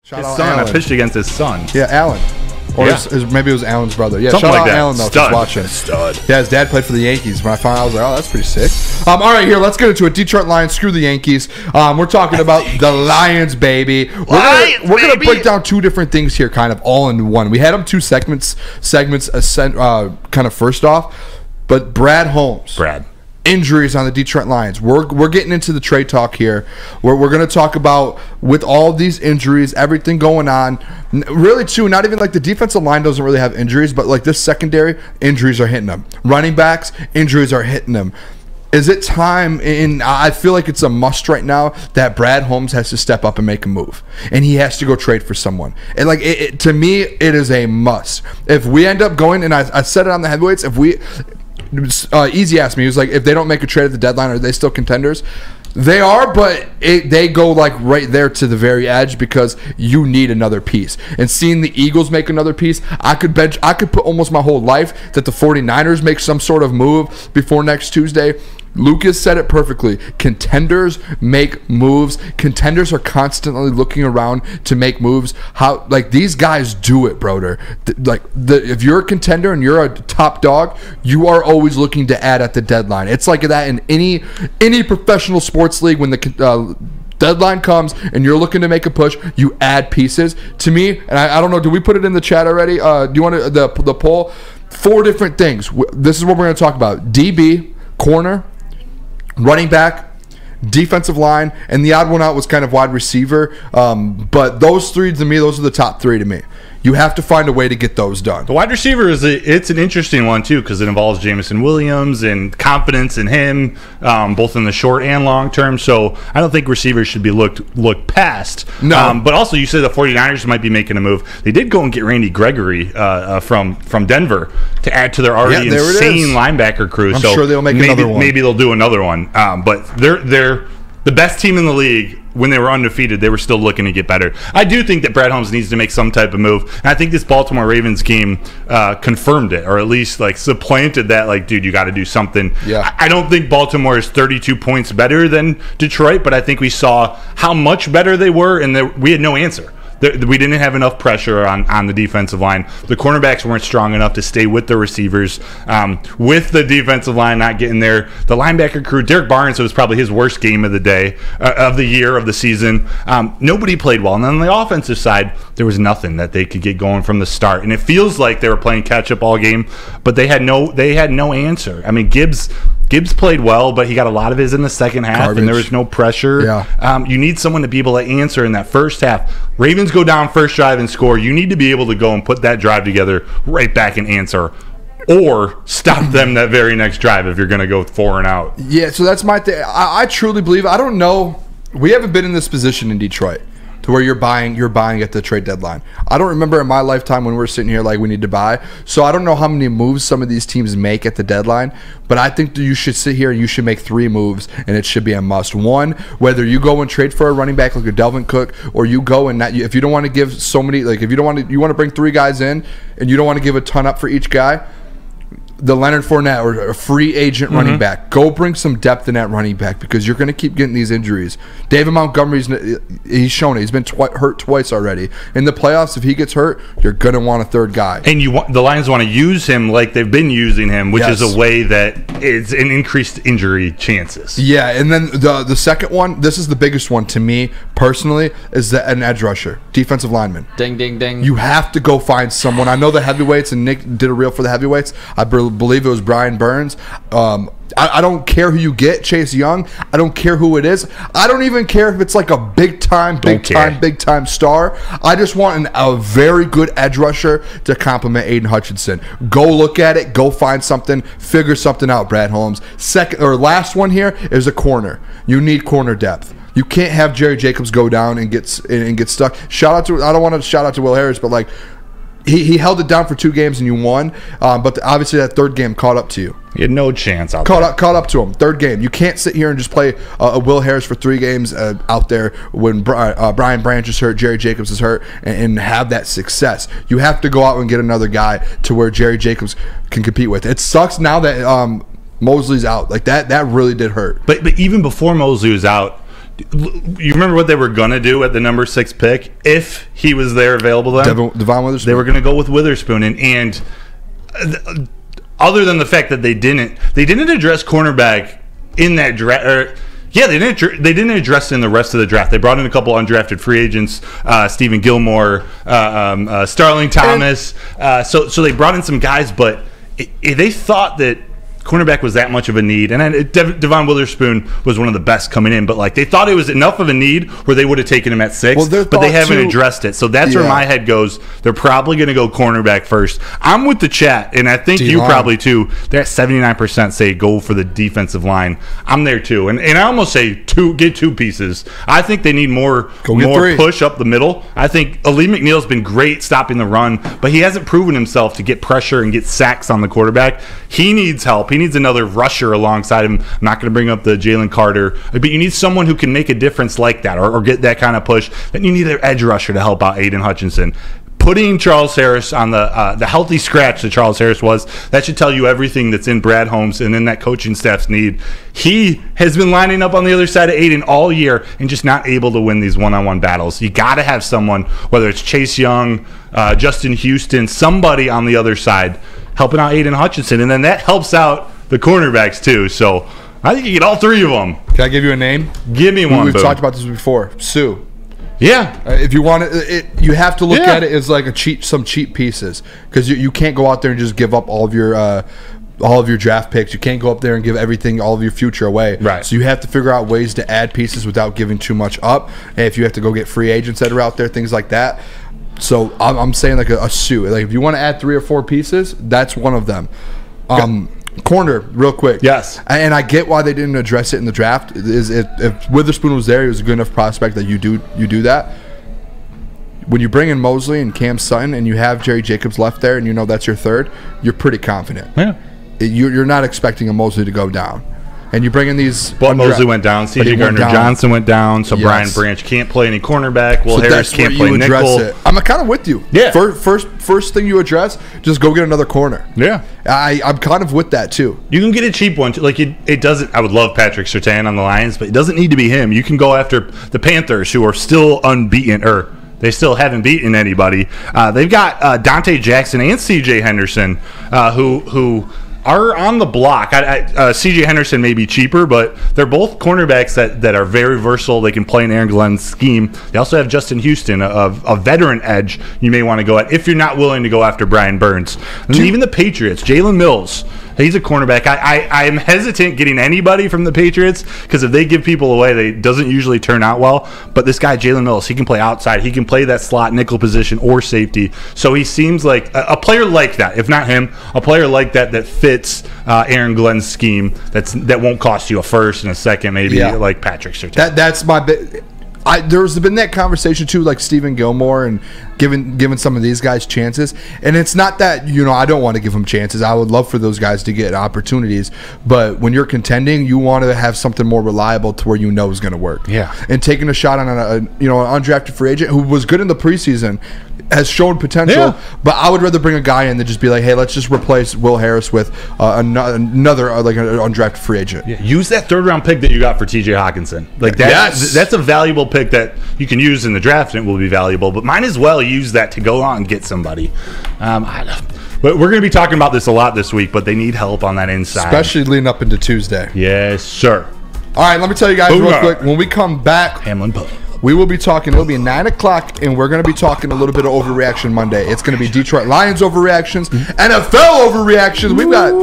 Shout his out son. Alan. I pitched against his son. Yeah, Alan. Or Yeah. maybe it was Alan's brother. Yeah, Something shout like out that. Alan, though, if Stud. he's watching. Stud. Yeah, his dad played for the Yankees. When I found out, I was like, oh, that's pretty sick. All right, here, let's get into it. Detroit Lions, screw the Yankees. We're talking about the Lions, baby. We're going to break down two different things here, kind of all in one. We had them two segments kind of first off. But Brad Holmes. Injuries on the Detroit Lions. We're getting into the trade talk here. We're going to talk about, with all these injuries, everything going on. Really, too, not even like the defensive line doesn't really have injuries, but like this secondary, injuries are hitting them. Running backs, injuries are hitting them. Is it time, and I feel like it's a must right now, that Brad Holmes has to step up and make a move, and he has to go trade for someone. And like to me, it is a must. If we end up going, and I said it on the heavyweights, if we Easy asked me, he was like, if they don't make a trade at the deadline, are they still contenders? They are, but they go like right there to the very edge because you need another piece. And seeing the Eagles make another piece, I could put almost my whole life that the 49ers make some sort of move before next Tuesday. Lucas said it perfectly. Contenders make moves. Contenders are constantly looking around to make moves. How, like, these guys do it, Broder. If you're a contender and you're a top dog, you are always looking to add at the deadline. It's like that in any professional sports league. When the deadline comes and you're looking to make a push, you add pieces. To me, and I don't know, did we put it in the chat already? Do you want the poll? 4 different things. This is what we're going to talk about. DB, corner, running back, defensive line, and the odd one out was kind of wide receiver. But those 3, to me, those are the top 3 to me. You have to find a way to get those done. The wide receiver it's an interesting one too, because it involves Jameson Williams and confidence in him, both in the short and long term. So I don't think receivers should be looked past. No. But also, you said the 49ers might be making a move. They did go and get Randy Gregory from Denver to add to their already insane linebacker crew. I'm sure they'll make another one. Maybe they'll do another one. But they're the best team in the league. When they were undefeated, they were still looking to get better. I do think that Brad Holmes needs to make some type of move, and I think this Baltimore Ravens game confirmed it, or at least like supplanted that. Like, dude, you got to do something. Yeah. I don't think Baltimore is 32 points better than Detroit, but I think we saw how much better they were, and we had no answer. We didn't have enough pressure on the defensive line. The cornerbacks weren't strong enough to stay with the receivers. With the defensive line not getting there, the linebacker crew, Derek Barnes, it was probably his worst game of the day, of the year, of the season. Nobody played well. And then on the offensive side, there was nothing that they could get going from the start. And it feels like they were playing catch-up all game, but they had no answer. I mean, Gibbs played well, but he got a lot of his in the second half, and there was no pressure. Yeah. You need someone to be able to answer in that first half. Ravens go down first drive and score. You need to be able to go and put that drive together right back and answer, or stop them that very next drive if you're going to go 4 and out. Yeah, so that's my thing. I truly believe, I don't know, we haven't been in this position in Detroit to where you're buying at the trade deadline. I don't remember in my lifetime when we're sitting here like we need to buy. So I don't know how many moves some of these teams make at the deadline, but I think that you should sit here and you should make 3 moves, and it should be a must. 1, whether you go and trade for a running back like a Delvin Cook, or you go and if you don't want to give so many, like if you want to bring 3 guys in and you don't want to give a ton up for each guy, the Leonard Fournette or a free agent running back. Go bring some depth in that running back, because you're going to keep getting these injuries. David Montgomery's, he's shown it. He's been hurt twice already. In the playoffs, if he gets hurt, you're going to want a 3rd guy. And the Lions want to use him like they've been using him, which is a way that it's an increased injury chances. Yeah, and then the second one, this is the biggest one to me personally, is an edge rusher, defensive lineman. Ding, ding, ding. You have to go find someone. I know the heavyweights, and Nick did a reel for the heavyweights. I believe it was Brian Burns. I don't care who you get, Chase Young. I don't care who it is. I don't even care if it's like a big time star. I just want a very good edge rusher to complement Aiden Hutchinson. Go look at it. Go find something. Figure something out, Brad Holmes. Last one here is a corner. You need corner depth. You can't have Jerry Jacobs go down and get stuck. I don't want to shout out to Will Harris, but like, he held it down for 2 games and you won, but obviously that 3rd game caught up to you. You had no chance out there. Caught up to him. 3rd game. You can't sit here and just play a Will Harris for 3 games out there when Brian Branch is hurt, Jerry Jacobs is hurt, and have that success. You have to go out and get another guy to where Jerry Jacobs can compete with. It sucks now that Mosley's out. Like that really did hurt. But even before Mosley was out, You remember what they were going to do at the number 6 pick if he was there available to them? Devon Witherspoon. They were going to go with Witherspoon. And other than the fact that they didn't address cornerback in that draft. They didn't address it in the rest of the draft. They brought in a couple undrafted free agents, Stephen Gilmore, Starling Thomas. So they brought in some guys, but they thought that cornerback was that much of a need, and Devon Witherspoon was one of the best coming in, but like they thought it was enough of a need where they would have taken him at 6, but they haven't addressed it. So that's where my head goes. They're probably going to go cornerback first. I'm with the chat, and I think you probably too. They're at 79% say go for the defensive line. I'm there too, and I almost say get 2 pieces. I think they need more push up the middle. I think Ali McNeil's been great stopping the run, but he hasn't proven himself to get pressure and get sacks on the quarterback. He needs help. He needs another rusher alongside him. I'm not going to bring up the Jalen Carter, but you need someone who can make a difference like that or get that kind of push. Then you need an edge rusher to help out Aiden Hutchinson. Putting Charles Harris on the healthy scratch that Charles Harris was, that should tell you everything that's in Brad Holmes and in that coaching staff's need. He has been lining up on the other side of Aiden all year and just not able to win these one-on-one battles. You got to have someone, whether it's Chase Young, Justin Houston, somebody on the other side helping out Aiden Hutchinson, and then that helps out the cornerbacks too. So I think you get all 3 of them. Can I give you a name? Give me one. We've talked about this before. Sue. Yeah. If you want it, you have to look at it as like some cheap pieces, because you can't go out there and just give up all of your draft picks. You can't go up there and give everything, all of your future away. Right. So you have to figure out ways to add pieces without giving too much up. And if you have to go get free agents that are out there, things like that. So I'm saying like a suit. Like if you want to add 3 or 4 pieces, that's one of them. Corner, real quick. Yes. And I get why they didn't address it in the draft. If Witherspoon was there, he was a good enough prospect that you do that. When you bring in Mosley and Cam Sutton and you have Jerry Jacobs left there and you know that's your third, you're pretty confident. Yeah. You're not expecting a Mosley to go down. And you bring in these... But Mosley went down. C.J. Gardner-Johnson went down. So Brian Branch can't play any cornerback. Will Harris can't play nickel. I'm kind of with you. Yeah. First thing you address, just go get another corner. Yeah. I'm kind of with that, too. You can get a cheap one. Like it doesn't... I would love Patrick Surtain on the Lions, but it doesn't need to be him. You can go after the Panthers, who are still unbeaten, or they still haven't beaten anybody. They've got Dante Jackson and C.J. Henderson, who are on the block. C.J. Henderson may be cheaper, but they're both cornerbacks that are very versatile. They can play in Aaron Glenn's scheme. They also have Justin Houston, a veteran edge you may want to go at if you're not willing to go after Brian Burns. And even the Patriots, Jalen Mills, he's a cornerback. I am hesitant getting anybody from the Patriots because if they give people away, it doesn't usually turn out well. But this guy, Jalen Mills, he can play outside. He can play that slot nickel position or safety. So he seems like a player like that, if not him, a player like that fits Aaron Glenn's scheme that won't cost you a first and a second, maybe like Patrick Surtain. That's my bit. There's been that conversation too, like Stephen Gilmore and giving some of these guys chances. And it's not that, I don't want to give them chances. I would love for those guys to get opportunities. But when you're contending, you want to have something more reliable to where is going to work. Yeah. And taking a shot on an undrafted free agent who was good in the preseason has shown potential. Yeah. But I would rather bring a guy in than just be like, hey, let's just replace Will Harris with another like an undrafted free agent. Yeah. Use that 3rd round pick that you got for T.J. Hawkinson. Like that's a valuable pick that you can use in the draft and it will be valuable. But might as well use that to go out and get somebody. But we're going to be talking about this a lot this week, but they need help on that inside. Especially leading up into Tuesday. Yes, sir. All right, let me tell you guys real quick. When we come back, Hamlin Poe. We will be talking, it'll be 9 o'clock, and we're going to be talking a little bit of Overreaction Monday. It's going to be Detroit Lions overreactions, NFL overreactions. We've got